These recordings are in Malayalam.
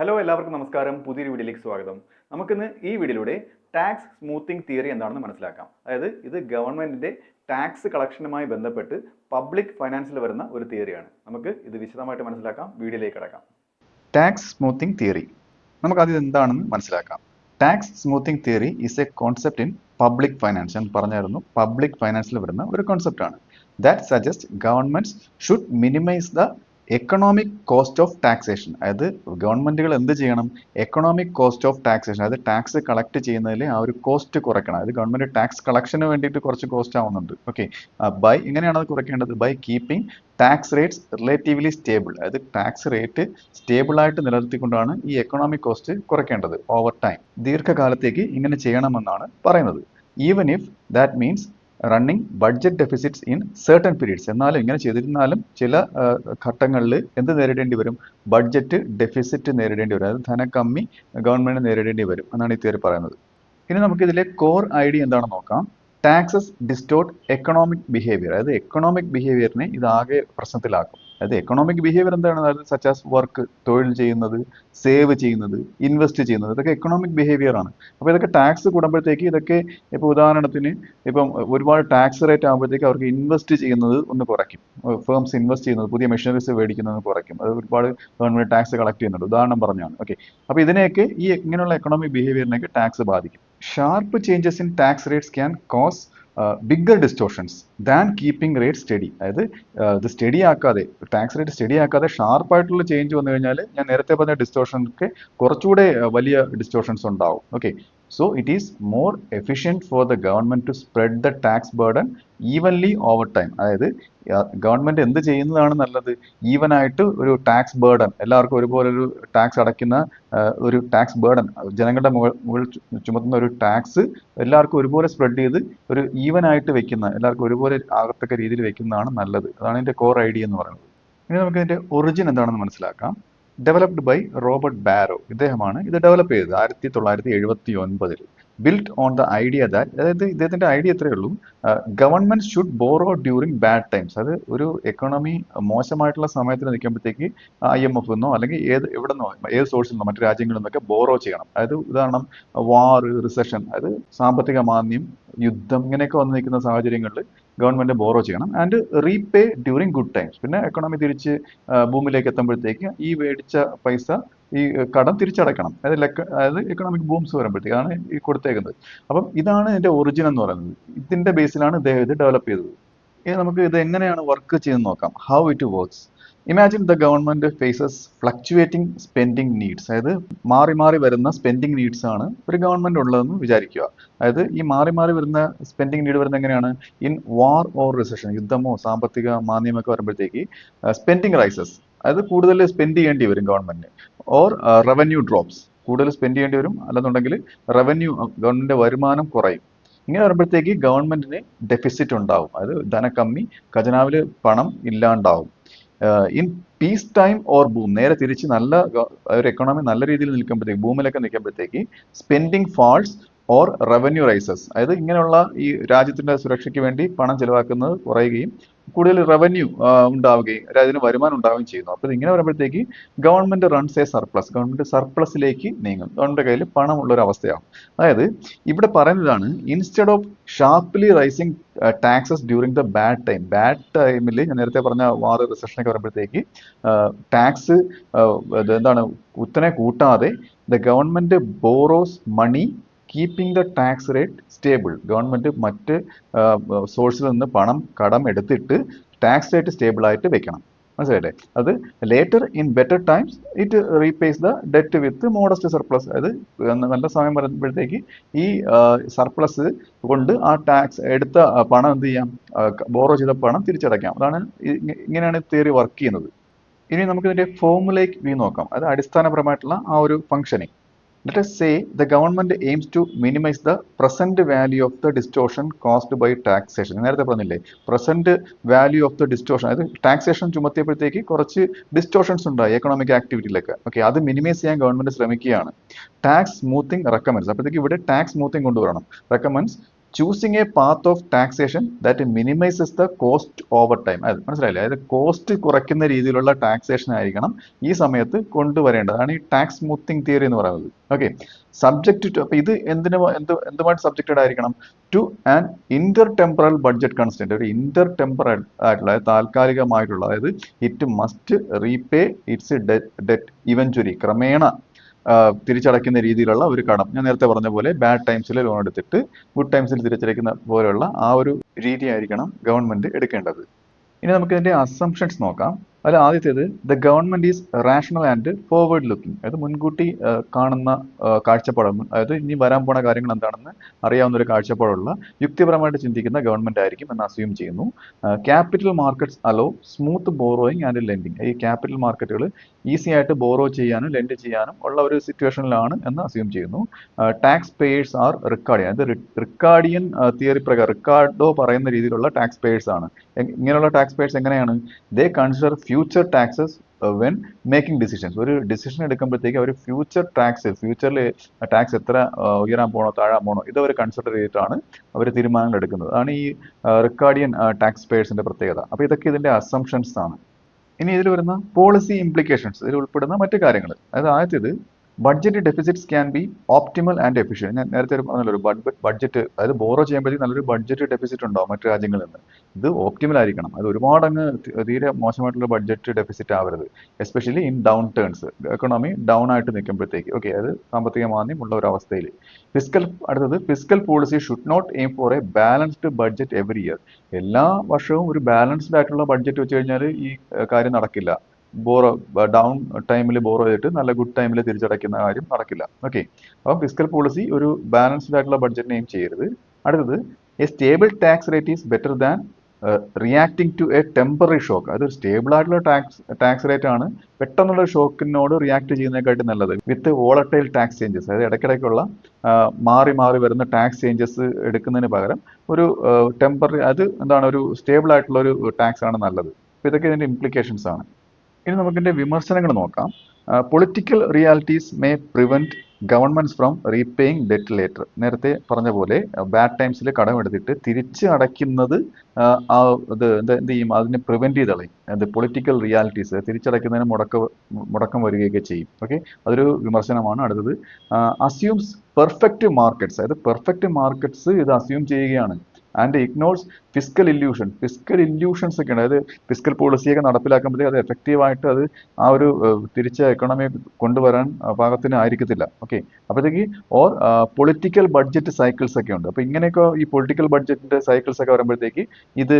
ഹലോ എല്ലാവർക്കും നമസ്കാരം. പുതിയൊരു വീഡിയോയിലേക്ക് സ്വാഗതം. നമുക്കിന്ന് ഈ വീഡിയോയിലൂടെ ടാക്സ് സ്മൂത്തിങ് തിയറി എന്താണെന്ന് മനസ്സിലാക്കാം. അതായത് ഇത് ഗവൺമെന്റിന്റെ ടാക്സ് കളക്ഷനുമായി ബന്ധപ്പെട്ട് പബ്ലിക് ഫൈനാൻസിൽ വരുന്ന ഒരു തിയറിയാണ്. നമുക്ക് ഇത് വിശദമായിട്ട് മനസ്സിലാക്കാം. വീഡിയോയിലേക്ക് കടക്കാം. ടാക്സ് സ്മൂത്തിങ് തിയറി നമുക്ക് ആദ്യം എന്താണെന്ന് മനസ്സിലാക്കാം. Tax smoothing theory is a concept in public finance. ഞാൻ പറഞ്ഞായിരുന്നു, പബ്ലിക് ഫൈനാൻസിൽ വരുന്ന ഒരു കോൺസെപ്റ്റാണ്. That suggest governments should minimise the economic cost of taxation. അതായത് ഗവൺമെന്റുകൾ എന്ത് ചെയ്യണം? എക്കണോമിക് കോസ്റ്റ് ഓഫ് ടാക്സേഷൻ, അതായത് ടാക്സ് കളക്ട് ചെയ്യുന്നതിൽ ആ ഒരു കോസ്റ്റ് കുറയ്ക്കണം. അതായത് ഗവൺമെന്റ് ടാക്സ് കളക്ഷന് വേണ്ടിയിട്ട് കുറച്ച് കോസ്റ്റ് ആവുന്നുണ്ട്. ഓക്കെ, എങ്ങനെയാണ് അത് കുറയ്ക്കേണ്ടത്? By keeping tax rates relatively stable. അതായത് ടാക്സ് റേറ്റ് സ്റ്റേബിൾ ആയിട്ട് നിലനിർത്തിക്കൊണ്ടാണ് ഈ എക്കണോമിക് കോസ്റ്റ് കുറയ്ക്കേണ്ടത് ഓവർ ടൈം. ദീർഘകാലത്തേക്ക് ഇങ്ങനെ ചെയ്യണമെന്നാണ് പറയുന്നത്. Even if that means running budget deficits in certain periods. എന്നാലും ഇങ്ങനെ ചെയ്തിരുന്നാലും ചില ഘട്ടങ്ങളിൽ എന്ത് നേരിടേണ്ടി വരും? ബഡ്ജറ്റ് ഡെഫിസിറ്റ് നേരിടേണ്ടി വരും. അതായത് ധനക്കമ്മി ഗവൺമെന്റ് നേരിടേണ്ടി വരും എന്നാണ് ഈ തിയറി പറയുന്നത്. ഇനി നമുക്ക് ഇതിലെ കോർ ഐഡിയ എന്താണെന്ന് നോക്കാം. Taxes distort economic behaviour. അതായത് എക്കണോമിക് ബിഹേവിയറിനെ ഇതാകെ പ്രശ്നത്തിലാക്കും. അതായത് എക്കണോമിക് ബിഹേവിയർ എന്താണ്? അതായത് സച്ച് ആസ് വർക്ക്, തൊഴിൽ ചെയ്യുന്നത്, സേവ് ചെയ്യുന്നത്, ഇൻവെസ്റ്റ് ചെയ്യുന്നത്, ഇതൊക്കെ എക്കണോമിക് ബിഹേവിയർ ആണ്. അപ്പോൾ ഇതൊക്കെ ടാക്സ് കൂടുമ്പോഴത്തേക്ക് ഇതൊക്കെ ഇപ്പോൾ ഉദാഹരണത്തിന് ഇപ്പം ഒരുപാട് ടാക്സ് റേറ്റ് ആകുമ്പോഴത്തേക്ക് അവർക്ക് ഇൻവെസ്റ്റ് ചെയ്യുന്നത് ഒന്ന് കുറയ്ക്കും. ഫേംസ് ഇൻവെസ്റ്റ് ചെയ്യുന്നത്, പുതിയ മെഷീനറീസ് മേടിക്കുന്നത് കുറയ്ക്കും. അത് ഒരുപാട് ഗവൺമെന്റ് ടാക്സ് കളക്ട് ചെയ്യുന്നുണ്ട്. ഉദാഹരണം പറഞ്ഞാണ്. ഓക്കെ, അപ്പോൾ ഇതിനെയൊക്കെ ഈ ഇങ്ങനെയുള്ള എക്കണോമിക് ബിഹേവിയറിനെയൊക്കെ ടാക്സ് ബാധിക്കും. Sharp changes in tax rates can cos bigger distortions than keeping rate study. അതായത് ഇത് സ്റ്റഡി ആക്കാതെ, ടാക്സ് റേറ്റ് സ്റ്റഡി ആക്കാതെ ഷാർപ്പായിട്ടുള്ള ചേഞ്ച് വന്നു കഴിഞ്ഞാൽ ഞാൻ നേരത്തെ പറഞ്ഞ ഡിസ്റ്റോർഷൻക്ക് കുറച്ചുകൂടെ വലിയ ഡിസ്റ്റോർഷൻസ് ഉണ്ടാവും. Okay, so it is more efficient for the government to spread the tax burden evenly over time. അതായത് ഗവൺമെന്റ് എന്ത് ചെയ്യുന്നതാണ് നല്ലത്? ഈവനായിട്ട് ഒരു ടാക്സ് ബേർഡൻ, എല്ലാവർക്കും ഒരുപോലെ ഒരു ടാക്സ് അടയ്ക്കുന്ന ഒരു ടാക്സ് ബേർഡൻ, ജനങ്ങളുടെ മുകളിൽ ചുമത്തുന്ന ഒരു ടാക്സ് എല്ലാവർക്കും ഒരുപോലെ സ്പ്രെഡ് ചെയ്ത് ഒരു ഈവനായിട്ട് വെക്കുന്ന, എല്ലാവർക്കും ഒരുപോലെ ആകത്തക്ക രീതിയിൽ വെക്കുന്നതാണ് നല്ലത്. അതാണ് ഇതിന്റെ കോർ ഐഡിയ എന്ന് പറയുന്നത്. ഇനി നമുക്ക് ഇതിന്റെ ഒറിജിൻ എന്താണെന്ന് മനസ്സിലാക്കാം. Developed by Robert ബാരോ. ഇദ്ദേഹമാണ് ഇത് ഡെവലപ്പ് ചെയ്തത് 1979. Built on the idea that, അതായത് ഇദ്ദേഹത്തിന്റെ ഐഡിയ എത്രയേ ഉള്ളൂ, government should borrow during bad times. അത് ഒരു എക്കണോമി മോശമായിട്ടുള്ള സമയത്തിൽ നിൽക്കുമ്പോഴത്തേക്ക് IMF എന്നോ അല്ലെങ്കിൽ എവിടെ നിന്നോ, ഏത് സോഴ്സിൽ നിന്നോ, മറ്റു രാജ്യങ്ങളിൽ നിന്നൊക്കെ ബോറോ ചെയ്യണം. അതായത് ഉദാഹരണം വാർ, റിസഷൻ, അതായത് സാമ്പത്തിക മാന്ദ്യം, യുദ്ധം, ഇങ്ങനെയൊക്കെ വന്നു നിൽക്കുന്ന സാഹചര്യങ്ങളിൽ ഗവൺമെന്റ് ബോറോ ചെയ്യണം. And repay during good times. പിന്നെ എക്കണോമി തിരിച്ച് ഭൂമിയിലേക്ക് എത്തുമ്പോഴത്തേക്ക് ഈ മേടിച്ച പൈസ, ഈ കടം തിരിച്ചടക്കണം. അതായത് എക്കണോമിക് ബൂംസ് വരുമ്പോഴത്തേക്കാണ് ഈ കൊടുത്തേക്കുന്നത്. അപ്പം ഇതാണ് ഇതിന്റെ ഒറിജിൻ എന്ന് പറയുന്നത്. ഇതിന്റെ ബേസിലാണ് ഇദ്ദേഹം ഇത് ഡെവലപ്പ് ചെയ്തത്. ഇനി നമുക്ക് ഇത് എങ്ങനെയാണ് വർക്ക് ചെയ്യുന്നത് നോക്കാം. How it works. Imagine the government faces fluctuating spending needs. അതായത് മാറി മാറി വരുന്ന സ്പെൻഡിങ് നീഡ്സ് ആണ് ഒരു ഗവൺമെന്റ് ഉള്ളതെന്ന് വിചാരിക്കുക. അതായത് ഈ മാറി മാറി വരുന്ന സ്പെൻഡിങ് നീഡ് വരുന്നത് എങ്ങനെയാണ്? ഇൻ വാർ ഓർ റിസഷൻ, യുദ്ധമോ സാമ്പത്തിക മാന്ദ്യമൊക്കെ വരുമ്പോഴത്തേക്ക് സ്പെൻഡിങ് റൈസസ്, അതായത് കൂടുതൽ സ്പെൻഡ് ചെയ്യേണ്ടി വരും ഗവൺമെന്റിന്. ഓർ റവന്യൂ ഡ്രോപ്സ്, കൂടുതൽ സ്പെൻഡ് ചെയ്യേണ്ടി വരും. അല്ലെന്നുണ്ടെങ്കിൽ റവന്യൂ, ഗവൺമെന്റിന്റെ വരുമാനം കുറയും. ഇങ്ങനെ വരുമ്പോഴത്തേക്ക് ഗവൺമെന്റിന് ഡെഫിസിറ്റ് ഉണ്ടാവും. അതായത് ധനക്കമ്മി, ഖജനാവിൽ പണം ഇല്ലാണ്ടാവും. In peace time or boom, നേരെ തിരിച്ച് നല്ല ഒരു എക്കണോമി നല്ല രീതിയിൽ നിൽക്കുമ്പോഴത്തേക്ക്, ബൂമിലൊക്കെ നിൽക്കുമ്പോഴത്തേക്ക് spending falls or revenue rises. അതായത് ഇങ്ങനെയുള്ള ഈ രാജ്യത്തിന്റെ സുരക്ഷയ്ക്ക് വേണ്ടി പണം ചെലവാക്കുന്നത് കുറയുകയും കൂടുതൽ റവന്യൂ ഉണ്ടാവുകയും രാജ്യത്തിന് വരുമാനം ഉണ്ടാവുകയും ചെയ്യുന്നു. അപ്പോൾ ഇങ്ങനെ വരുമ്പോഴത്തേക്ക് government runs a surplus, government സർപ്ലസിലേക്ക് നീങ്ങും. ഗവൺമെന്റ് കയ്യിൽ പണമുള്ള ഒരു അവസ്ഥയാവും. അതായത് ഇവിടെ പറയുന്നതാണ്, instead of sharply rising taxes during the bad time. Bad ടൈമിൽ ഞാൻ നേരത്തെ പറഞ്ഞ വാർ, റിസഷനൊക്കെ വരുമ്പോഴത്തേക്ക് ടാക്സ് എന്താണ് കുത്തനെ കൂട്ടാതെ the government borrows money keeping the tax rate stable. Government മറ്റ് സോഴ്സിൽ നിന്ന് പണം കടം എടുത്തിട്ട് ടാക്സ് റേറ്റ് സ്റ്റേബിൾ ആയിട്ട് വെക്കണം. മനസ്സിലായില്ലേ? അത് later in better times it repays the debt with modest surplus. അതായത് നല്ല സമയം വരുമ്പോഴത്തേക്ക് ഈ സർപ്ലസ് കൊണ്ട് ആ ടാക്സ് എടുത്ത പണം എന്ത് ചെയ്യാം? ബോറോ ചെയ്ത പണം തിരിച്ചടയ്ക്കാം. അതാണ് ഇങ്ങനെയാണ് തിയറി വർക്ക് ചെയ്യുന്നത്. ഇനി നമുക്ക് ഇതിന്റെ ഫോർമുലയ്ക്ക് വ്യൂ നോക്കാം. അത് അടിസ്ഥാനപരമായിട്ടുള്ള ആ ഒരു functioning. Let us say the government aims to minimize the present value of the distortion caused by taxation. നേരത്തെ പറഞ്ഞില്ലേ, present value of the distortion, അതായത് ടാക്സേഷൻ ചുമത്തിയപ്പോഴത്തേക്ക് കുറച്ച് ഡിസ്റ്റോർഷൻസ് ഉണ്ടായി എക്കണോമിക് ആക്ടിവിറ്റിയിലൊക്കെ. ഓക്കെ, അത് മിനിമൈസ് ചെയ്യാൻ ഗവൺമെന്റ് ശ്രമിക്കുകയാണ്. Tax smoothing recommends. അപ്പോഴത്തേക്ക് ഇവിടെ ടാക്സ് സ്മൂത്തിങ് കൊണ്ടുവരണം. Recommends choosing A path of taxation that minimises the cost over time. അത് മനസ്സിലായില്ലേ? അതായത് കോസ്റ്റ് കുറയ്ക്കുന്ന രീതിയിലുള്ള ടാക്സേഷൻ ആയിരിക്കണം ഈ സമയത്ത് കൊണ്ടുവരേണ്ടത്. അതാണ് ഈ ടാക്സ് സ്മൂത്തിങ് തിയറി എന്ന് പറയുന്നത്. ഓക്കെ, സബ്ജക്റ്റ് ടു, അപ്പൊ ഇത് എന്തുമായിട്ട് സബ്ജക്റ്റഡ് ആയിരിക്കണം? To an intertemporal budget constant. ഒരു ഇന്റർ ടെമ്പറൽ ആയിട്ടുള്ള താൽക്കാലികമായിട്ടുള്ള, അതായത് it must repay its debt eventually, ക്രമേണ തിരിച്ചടയ്ക്കുന്ന രീതിയിലുള്ള ഒരു കടം. ഞാൻ നേരത്തെ പറഞ്ഞ പോലെ ബാഡ് ടൈംസിൽ ലോൺ എടുത്തിട്ട് ഗുഡ് ടൈംസിൽ തിരിച്ചടയ്ക്കുന്ന പോലെയുള്ള ആ ഒരു രീതിയായിരിക്കണം ഗവൺമെന്റ് എടുക്കേണ്ടത്. ഇനി നമുക്ക് ഇതിന്റെ അസംഷൻസ് നോക്കാം. അതിൽ ആദ്യത്തേത്, the government is rational and forward looking. അതായത് മുൻകൂട്ടി കാണുന്ന കാഴ്ചപ്പാടാണ്. അതായത് ഇനി വരാൻ പോണ കാര്യങ്ങൾ എന്താണെന്ന് അറിയാവുന്ന ഒരു കാഴ്ചപ്പാടുള്ള, യുക്തിപരമായിട്ട് ചിന്തിക്കുന്ന ഗവൺമെന്റ് ആയിരിക്കും എന്ന് അസ്യൂം ചെയ്യുന്നു. Capital markets allow smooth borrowing and lending. ഈ ക്യാപിറ്റൽ മാർക്കറ്റുകൾ ഈസി ആയിട്ട് ബോറോ ചെയ്യാനും ലെൻഡ് ചെയ്യാനും ഉള്ള ഒരു സിറ്റുവേഷനിലാണ് എന്ന് അസ്യൂം ചെയ്യുന്നു. Taxpayers are Ricardian. അതായത് റിക്കാർഡിയൻ തിയറി പ്രകാരം, റിക്കാർഡോ പറയുന്ന രീതിയിലുള്ള ടാക്സ് പേയേഴ്സ് ആണ്. ഇങ്ങനെയുള്ള ടാക്സ് പേയേഴ്സ് എങ്ങനെയാണ്? They consider future taxes when making decisions. ഒരു ഡിസിഷൻ എടുക്കുമ്പോഴത്തേക്ക് അവർ ഫ്യൂച്ചറിൽ ടാക്സ് എത്ര ഉയരാൻ പോണോ താഴാൻ പോണോ ഇത് അവർ കൺസിഡർ ചെയ്തിട്ടാണ് അവർ തീരുമാനങ്ങൾ എടുക്കുന്നത്. അതാണ് ഈ റിക്കാർഡിയൻ ടാക്സ് പേയേഴ്സിന്റെ പ്രത്യേകത. അപ്പോൾ ഇതൊക്കെ ഇതിന്റെ അസംഷൻസ് ആണ്. ഇനി ഇതിൽ വരുന്ന പോളിസി ഇംപ്ലിക്കേഷൻസ്, ഇതിൽ ഉൾപ്പെടുന്ന മറ്റു കാര്യങ്ങൾ. അതായത് ആദ്യത്തേത്, budget deficits can be optimal and efficient. ഞാൻ നേരത്തെ പറഞ്ഞല്ലോ, ബഡ്ജറ്റ്, അതായത് ബോറോ ചെയ്യുമ്പോഴത്തേക്ക് നല്ലൊരു ബഡ്ജറ്റ് ഡെഫിസിറ്റ് ഉണ്ടാവും മറ്റു രാജ്യങ്ങളിൽ നിന്ന്. ഇത് ഓപ്റ്റിമൽ ആയിരിക്കണം. അത് ഒരുപാട് അങ്ങ് തീരെ മോശമായിട്ടുള്ള ബഡ്ജറ്റ് ഡെഫിസിറ്റ് ആവരുത്, especially in down turns, economy down ആയിട്ട് നിൽക്കുമ്പോഴത്തേക്ക്. ഓക്കെ, അത് സാമ്പത്തിക മാന്ദ്യം ഉള്ള ഒരു അവസ്ഥയിൽ. അടുത്തത്, fiscal policy should not aim for a balanced budget every year. എല്ലാ വർഷവും ഒരു ബാലൻസ്ഡ് ആയിട്ടുള്ള ബഡ്ജറ്റ് വെച്ച് കഴിഞ്ഞാൽ ഈ കാര്യം നടക്കില്ല. ഡൗൺ ടൈമിൽ ബോറോ ചെയ്തിട്ട് നല്ല ഗുഡ് ടൈമിൽ തിരിച്ചടയ്ക്കുന്ന കാര്യം നടക്കില്ല. ഓക്കെ, അപ്പം ഫിസ്ക്കൽ പോളിസി ഒരു ബാലൻസ്ഡ് ആയിട്ടുള്ള ബഡ്ജറ്റ് നെയിം ചെയ്യരുത്. അടുത്തത്, a stable tax rate is better than reacting to a temporary shock. അതൊരു സ്റ്റേബിൾ ആയിട്ടുള്ള ടാക്സ് റേറ്റ് ആണ് പെട്ടെന്നുള്ള ഷോക്കിനോട് റിയാക്ട് ചെയ്യുന്നതിനെക്കാട്ടി നല്ലത്. വിത്ത് വോളട്ടൈൽ ടാക്സ് ചേഞ്ചസ്, അതായത് ഇടയ്ക്കിടയ്ക്കുള്ള മാറി മാറി വരുന്ന ടാക്സ് ചേഞ്ചസ് എടുക്കുന്നതിന് പകരം ഒരു ടെമ്പററി, അത് എന്താണ്, ഒരു സ്റ്റേബിൾ ആയിട്ടുള്ള ഒരു ടാക്സ് ആണ് നല്ലത്. അപ്പോൾ ഇതൊക്കെ ഇതിന്റെ ഇംപ്ലിക്കേഷൻസ് ആണ്. ഇനി നമുക്കിതിന്റെ വിമർശനങ്ങൾ നോക്കാം. Political realities may prevent governments from repaying debt later. നേരത്തെ പറഞ്ഞ പോലെ ബാഡ് ടൈംസിൽ കടമെടുത്തിട്ട് തിരിച്ച് അടയ്ക്കുന്നത് എന്ത് ചെയ്യും? അതിനെ പ്രിവെന്റ് ചെയ്ത് കളയും. അത് പൊളിറ്റിക്കൽ റിയാലിറ്റീസ് തിരിച്ചടയ്ക്കുന്നതിന് മുടക്കം വരികയൊക്കെ ചെയ്യും. ഓക്കെ, അതൊരു വിമർശനമാണ്. അടുത്തത്, അസ്യൂംസ് പെർഫെക്റ്റ് മാർക്കറ്റ്സ്. അതായത് പെർഫെക്റ്റ് മാർക്കറ്റ്സ് ഇത് അസ്യൂം ചെയ്യുകയാണ്. ആൻഡ് ഇഗ്നോർസ് ഫിസ്ക്കൽ ഇല്യൂഷൻസ് ഒക്കെ ഉണ്ട്. അതായത് ഫിസ്ക്കൽ പോളിസിയൊക്കെ നടപ്പിലാക്കുമ്പോഴത്തേക്ക് അത് എഫക്റ്റീവായിട്ട് അത് ആ ഒരു തിരിച്ച എക്കണോമി കൊണ്ടുവരാൻ പാകത്തിന് ആയിരിക്കത്തില്ല. ഓക്കെ, അപ്പോഴത്തേക്ക് പൊളിറ്റിക്കൽ ബഡ്ജറ്റ് സൈക്കിൾസ് ഒക്കെ ഉണ്ട്. അപ്പോൾ ഇങ്ങനെയൊക്കെ ഈ പൊളിറ്റിക്കൽ ബഡ്ജറ്റിന്റെ സൈക്കിൾസ് ഒക്കെ വരുമ്പോഴത്തേക്ക് ഇത്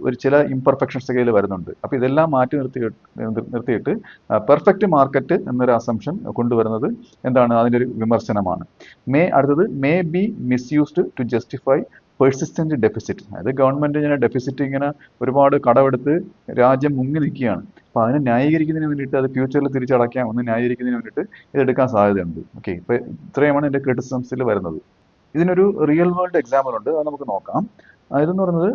ഒരു ചില ഇംപെർഫെക്ഷൻസ് ഒക്കെ ഇതിൽ വരുന്നുണ്ട്. അപ്പോൾ ഇതെല്ലാം മാറ്റി നിർത്തിയിട്ട് പെർഫെക്റ്റ് മാർക്കറ്റ് എന്നൊരു അസംഷൻ കൊണ്ടുവരുന്നത് എന്താണ്? അതിൻ്റെ ഒരു വിമർശനമാണ്. അടുത്തത്, may be misused to justify persistent deficit. അതായത് ഗവൺമെന്റ് ഇങ്ങനെ ഡെഫിസിറ്റ് ഇങ്ങനെ ഒരുപാട് കടമെടുത്ത് രാജ്യം മുങ്ങി നിൽക്കുകയാണ്. അപ്പൊ അതിനെ ന്യായീകരിക്കുന്നതിന് വേണ്ടിയിട്ട്, അത് ഫ്യൂച്ചറിൽ തിരിച്ചടയ്ക്കാം എന്ന് ന്യായീകരിക്കുന്നതിന് വേണ്ടിയിട്ട് ഇതെടുക്കാൻ സാധ്യതയുണ്ട്. ഓക്കെ, ഇപ്പൊ ഇത്രയുമാണ് ഇതിന്റെ ക്രിറ്റിസിസംസിൽ വരുന്നത്. ഇതിനൊരു റിയൽ വേൾഡ് എക്സാമ്പിൾ ഉണ്ട്, അത് നമുക്ക് നോക്കാം. ഇതെന്ന് പറയുന്നത്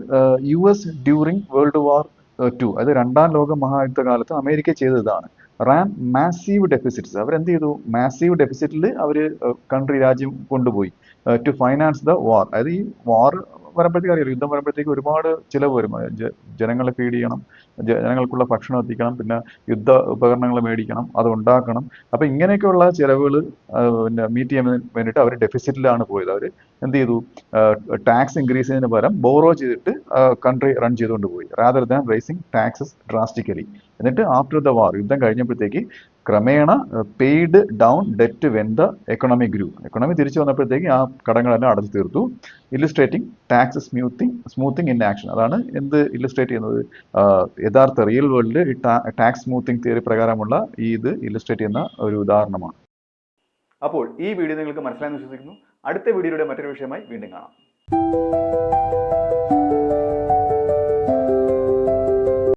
US during world war II, അതായത് രണ്ടാം ലോക മഹായുദ്ധ കാലത്ത് അമേരിക്ക ചെയ്തത് ഇതാണ്. Ran massive deficits. അവരെന്ത് ചെയ്തു? മാസീവ് ഡെഫിസിറ്റിൽ അവർ രാജ്യം കൊണ്ടുപോയി ടു ഫൈനാൻസ് ദ വാർ. അതായത് ഈ വാർ വരുമ്പോഴത്തേക്ക് അറിയാലോ, യുദ്ധം വരുമ്പോഴത്തേക്ക് ഒരുപാട് ചിലവ് വരും. ജനങ്ങളെ ഫീഡ് ചെയ്യണം, ജനങ്ങൾക്കുള്ള ഭക്ഷണം എത്തിക്കണം, പിന്നെ യുദ്ധ ഉപകരണങ്ങൾ മേടിക്കണം, അത് ഉണ്ടാക്കണം. അപ്പൊ ഇങ്ങനെയൊക്കെയുള്ള ചിലവുകൾ പിന്നെ മീറ്റ് ചെയ്യാൻ വേണ്ടിയിട്ട് അവർ ഡെഫിസിറ്റിലാണ് പോയത്. അവർ എന്ത് ചെയ്തു? ടാക്സ് ഇൻക്രീസ് ചെയ്യുന്നതിന് പകരം ബോറോ ചെയ്തിട്ട് കൺട്രി റൺ ചെയ്തുകൊണ്ട് പോയി, rather than raising taxes drastically. എന്നിട്ട് ആഫ്റ്റർ ദ വാർ, യുദ്ധം കഴിഞ്ഞപ്പോഴത്തേക്ക് ക്രമേണ paid down debt when the economy grew. Economy തിരിച്ചു വന്നപ്പോഴത്തേക്ക് ആ കടങ്ങളെല്ലാം അടച്ചു തീർത്തു. Illustrating tax smoothing in action. അതാണ് എന്ത് ഇല്ലുസ്ട്രേറ്റ് ചെയ്യുന്നത്? യഥാർത്ഥ റിയൽ വേൾഡിൽ ഈ ടാക്സ് സ്മൂത്തിങ് തിയറി പ്രകാരമുള്ള ഇത് ഇല്ലുസ്ട്രേറ്റ് ചെയ്യുന്ന ഒരു ഉദാഹരണമാണ്. അപ്പോൾ ഈ വീഡിയോ നിങ്ങൾക്ക് മനസ്സിലായെന്ന് വിശ്വസിക്കുന്നു. അടുത്ത വീഡിയോയുടെ മറ്റൊരു വിഷയമായി വീണ്ടും കാണാം.